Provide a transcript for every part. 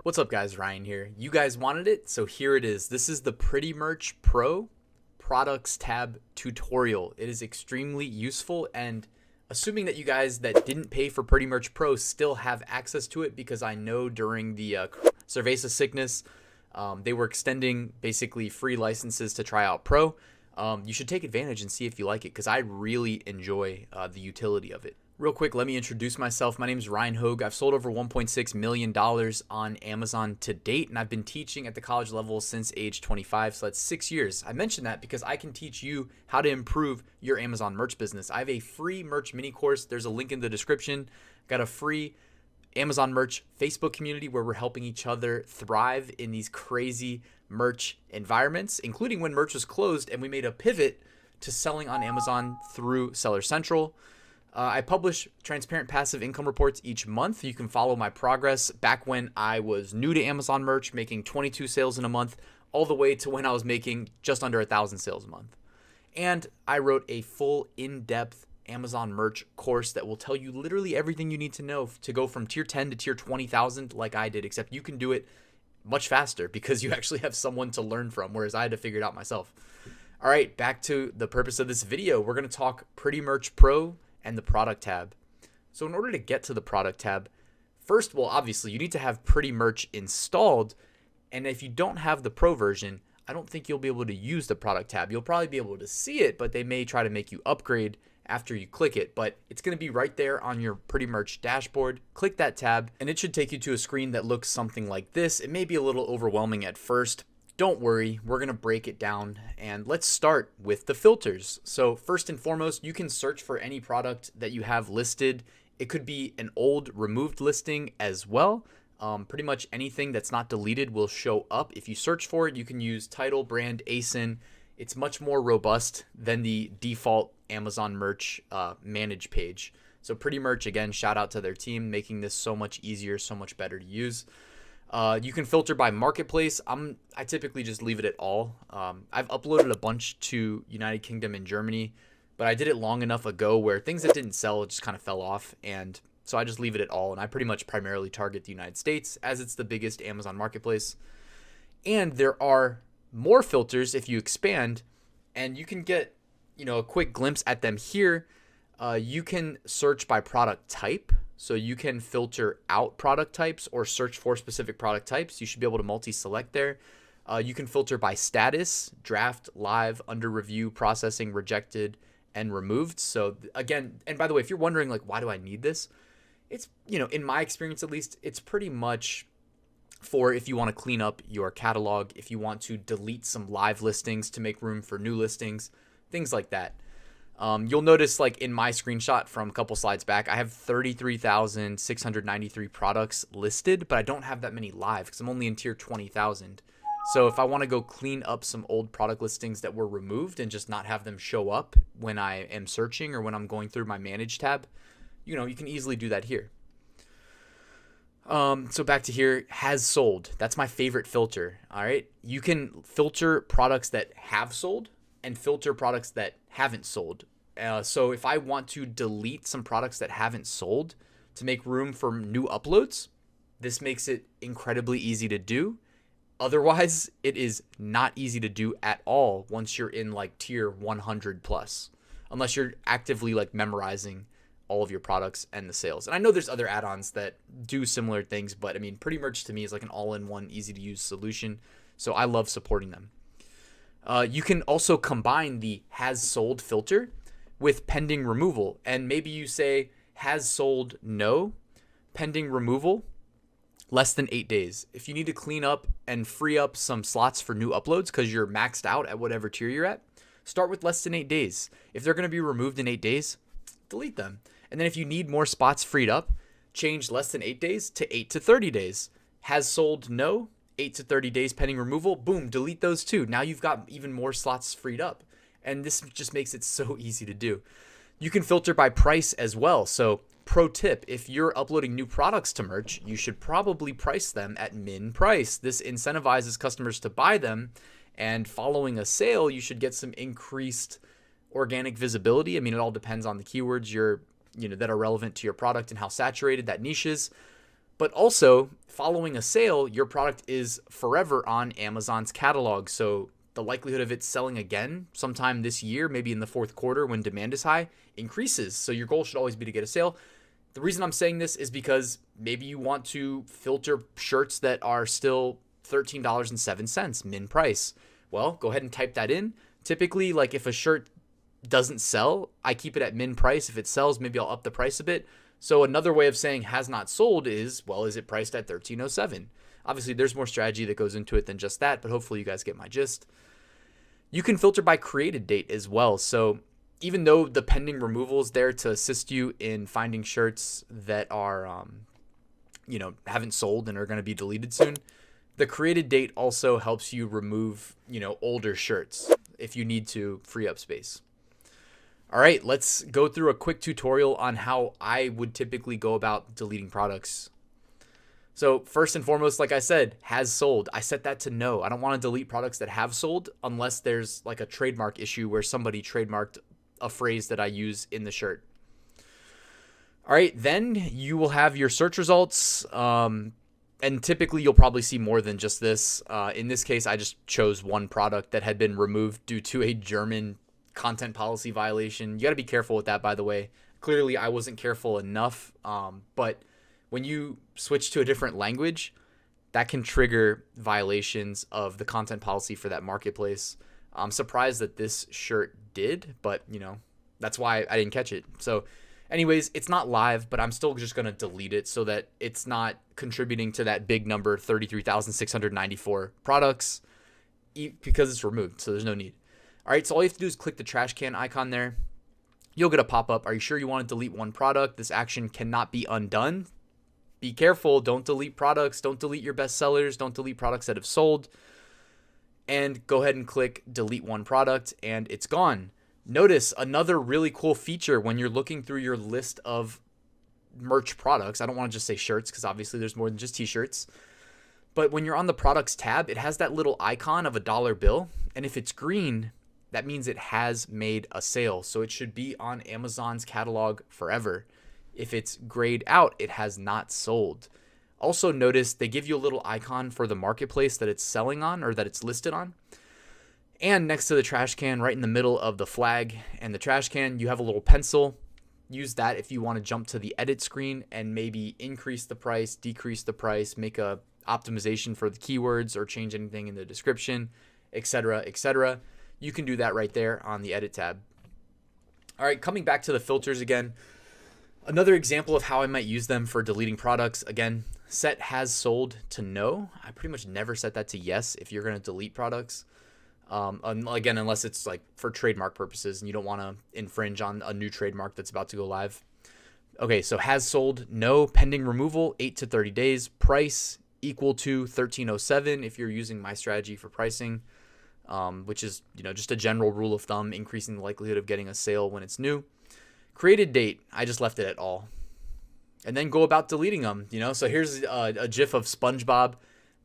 What's up guys, Ryan here. You guys wanted it, so here it is. This is the Pretty Merch Pro Products tab tutorial. It is extremely useful, and assuming that you guys that didn't pay for Pretty Merch Pro still have access to it, because I know during the Cerveza sickness, they were extending basically free licenses to try out Pro. You should take advantage and see if you like it, because I really enjoy the utility of it. Real quick, let me introduce myself. My name is Ryan Hogue. I've sold over $1.6 million on Amazon to date, and I've been teaching at the college level since age 25, so that's 6 years. I mention that because I can teach you how to improve your Amazon merch business. I have a free merch mini course. There's a link in the description. Got a free Amazon merch Facebook community where we're helping each other thrive in these crazy merch environments, including when merch was closed and we made a pivot to selling on Amazon through Seller Central. I publish transparent passive income reports each month. You can follow my progress back when I was new to Amazon merch, making 22 sales in a month, all the way to when I was making just under 1,000 sales a month. And I wrote a full in-depth Amazon merch course that will tell you literally everything you need to know to go from tier 10 to tier 20,000 like I did, except you can do it much faster because you actually have someone to learn from, whereas I had to figure it out myself. All right, back to the purpose of this video. We're going to talk Pretty Merch Pro and the product tab. So in order to get to the product tab, first, well, obviously you need to have Pretty Merch installed. And if you don't have the Pro version, I don't think you'll be able to use the product tab. You'll probably be able to see it, but they may try to make you upgrade after you click it. But it's going to be right there on your Pretty Merch dashboard. Click that tab and it should take you to a screen that looks something like this. It may be a little overwhelming at first. Don't worry, we're going to break it down, and let's start with the filters. So first and foremost, you can search for any product that you have listed. It could be an old removed listing as well. Pretty much anything that's not deleted will show up. If you search for it, you can use title, brand, ASIN. It's much more robust than the default Amazon merch manage page. So Pretty Merch, again, shout out to their team, making this so much easier, so much better to use. You can filter by marketplace. I typically just leave it at all. I've uploaded a bunch to United Kingdom and Germany, but I did it long enough ago where things that didn't sell just kind of fell off, and so I just leave it at all. And I pretty much primarily target the United States as it's the biggest Amazon marketplace. And there are more filters if you expand, and you can get a quick glimpse at them here. You can search by product type. So you can filter out product types or search for specific product types. You should be able to multi-select there. You can filter by status, draft, live, under review, processing, rejected, and removed. So again, and by the way, if you're wondering like, why do I need this? It's, in my experience at least, it's pretty much for if you want to clean up your catalog, if you want to delete some live listings to make room for new listings, things like that. You'll notice like in my screenshot from a couple slides back, I have 33,693 products listed, but I don't have that many live because I'm only in tier 20,000. So if I want to go clean up some old product listings that were removed and just not have them show up when I am searching or when I'm going through my manage tab, you can easily do that here. So back to here, has sold. That's my favorite filter. All right. You can filter products that have sold and filter products that haven't sold. So if I want to delete some products that haven't sold to make room for new uploads, this makes it incredibly easy to do. Otherwise, it is not easy to do at all once you're in like tier 100 plus, unless you're actively like memorizing all of your products and the sales. And I know there's other add-ons that do similar things, but I mean, Pretty Merch to me is like an all-in-one, easy to use solution. So I love supporting them. You can also combine the has sold filter with pending removal. And maybe you say has sold no, pending removal, less than 8 days. If you need to clean up and free up some slots for new uploads because you're maxed out at whatever tier you're at, start with less than 8 days. If they're going to be removed in 8 days, delete them. And then if you need more spots freed up, change less than 8 days to 8 to 30 days. Has sold no, 8 to 30 days pending removal, boom, delete those too. Now you've got even more slots freed up. And this just makes it so easy to do. You can filter by price as well. So pro tip, if you're uploading new products to merch, you should probably price them at min price. This incentivizes customers to buy them. And following a sale, you should get some increased organic visibility. I mean, it all depends on the keywords that are relevant to your product and how saturated that niche is. But also, following a sale, your product is forever on Amazon's catalog. So the likelihood of it selling again sometime this year, maybe in the fourth quarter when demand is high, increases. So your goal should always be to get a sale. The reason I'm saying this is because maybe you want to filter shirts that are still $13.07 min price. Well, go ahead and type that in. Typically, like if a shirt doesn't sell, I keep it at min price. If it sells, maybe I'll up the price a bit. So another way of saying has not sold is, well, is it priced at $13.07? Obviously, there's more strategy that goes into it than just that, but hopefully you guys get my gist. You can filter by created date as well. So even though the pending removal is there to assist you in finding shirts that are, haven't sold and are going to be deleted soon, the created date also helps you remove, older shirts if you need to free up space. All right, let's go through a quick tutorial on how I would typically go about deleting products. So first and foremost, like I said, has sold. I set that to no. I don't want to delete products that have sold unless there's like a trademark issue where somebody trademarked a phrase that I use in the shirt. All right, then you will have your search results. And typically you'll probably see more than just this. In this case, I just chose one product that had been removed due to a German content policy violation. You got to be careful with that, by the way. Clearly, I wasn't careful enough. But when you switch to a different language, that can trigger violations of the content policy for that marketplace. I'm surprised that this shirt did, but that's why I didn't catch it. So anyways, it's not live, but I'm still just going to delete it so that it's not contributing to that big number, 33,694 products, because it's removed. So there's no need. All right, so all you have to do is click the trash can icon there. You'll get a pop-up. Are you sure you want to delete one product? This action cannot be undone. Be careful. Don't delete products. Don't delete your best sellers. Don't delete products that have sold. And go ahead and click delete one product, and it's gone. Notice another really cool feature when you're looking through your list of merch products. I don't want to just say shirts because obviously there's more than just t-shirts. But when you're on the products tab, it has that little icon of a dollar bill. And if it's green, that means it has made a sale. So it should be on Amazon's catalog forever. If it's grayed out, it has not sold. Also notice they give you a little icon for the marketplace that it's selling on or that it's listed on. And next to the trash can, right in the middle of the flag and the trash can, you have a little pencil. Use that if you want to jump to the edit screen and maybe increase the price, decrease the price, make a optimization for the keywords or change anything in the description, etc., etc. You can do that right there on the edit tab. All right, coming back to the filters again. Another example of how I might use them for deleting products. Again, set has sold to no. I pretty much never set that to yes if you're going to delete products. Again, unless it's like for trademark purposes and you don't want to infringe on a new trademark that's about to go live. Okay, so has sold no, pending removal 8 to 30 days, price equal to $13.07 if you're using my strategy for pricing, which is just a general rule of thumb, increasing the likelihood of getting a sale when it's new. Created date, I just left it at all. And then go about deleting them, So here's a GIF of SpongeBob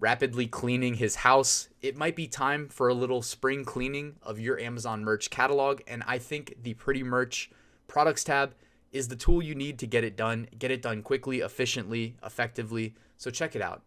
rapidly cleaning his house. It might be time for a little spring cleaning of your Amazon merch catalog. And I think the Pretty Merch Products tab is the tool you need to get it done quickly, efficiently, effectively. So check it out.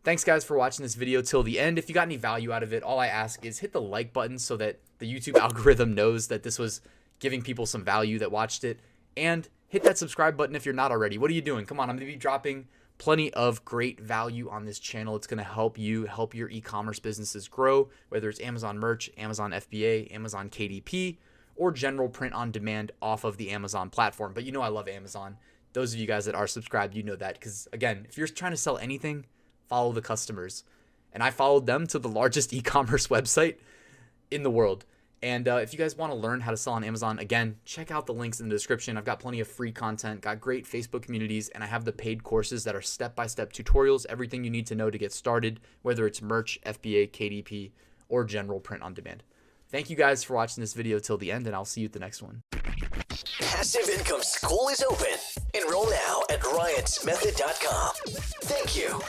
Thanks guys for watching this video till the end. If you got any value out of it, all I ask is hit the like button so that the YouTube algorithm knows that this was giving people some value that watched it, and hit that subscribe button if you're not already. What are you doing? Come on, I'm going to be dropping plenty of great value on this channel. It's going to help you help your e-commerce businesses grow, whether it's Amazon merch, Amazon FBA, Amazon KDP, or general print on demand off of the Amazon platform. But I love Amazon. Those of you guys that are subscribed, you know that, because again, if you're trying to sell anything, follow the customers. And I followed them to the largest e-commerce website in the world. And if you guys want to learn how to sell on Amazon, again, check out the links in the description. I've got plenty of free content, got great Facebook communities, and I have the paid courses that are step-by-step tutorials, everything you need to know to get started, whether it's merch, FBA, KDP, or general print on demand. Thank you guys for watching this video till the end, and I'll see you at the next one. Passive Income School is open. Enroll now at ryansmethod.com. Thank you.